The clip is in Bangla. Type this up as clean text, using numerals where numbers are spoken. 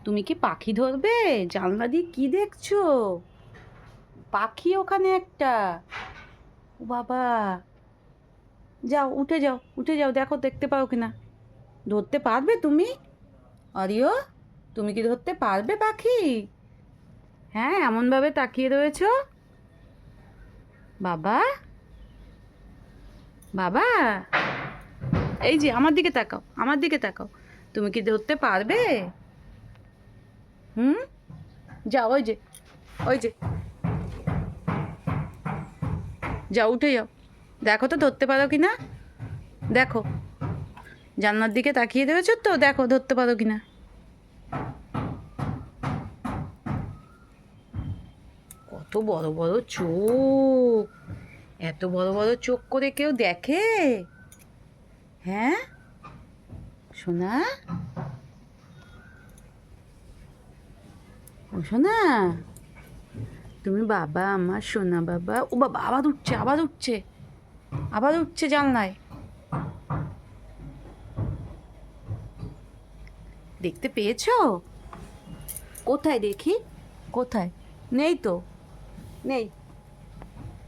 তুমি কি পাখি ধরবে? জানলা দিয়ে কি দেখছো? পাখি ওখানে একটা। ও বাবা, যাও উঠে যাও, উঠে যাও, দেখো দেখতে পাও কিনা। ধরতে পারবে তুমি? অরিও, তুমি কি ধরতে পারবে পাখি? হ্যাঁ, এমনভাবে তাকিয়ে রয়েছো। বাবা, বাবা, এই যে আমার দিকে তাকাও, আমার দিকে তাকাও। তুমি কি ধরতে পারবে? হুম, যাও, ওই যে, ওই যে, যাও উঠে যাও, দেখো তো ধরতে পারো কিনা। দেখো, জানলার দিকে তাকিয়ে রয়েছো তো, দেখো ধরতে পারো কিনা। কত বড় বড় চোখ! এত বড় বড় চোখ করে কেউ দেখে? হ্যাঁ সোনা, ও সোনা, তুমি বাবা, আমার সোনা বাবা। ও বাবা, আবার উঠছে, আবার উঠছে, আবার উঠছে জানলায়। দেখতে পেয়েছো? কোথায় দেখি? কোথায়? নেই তো, নেই।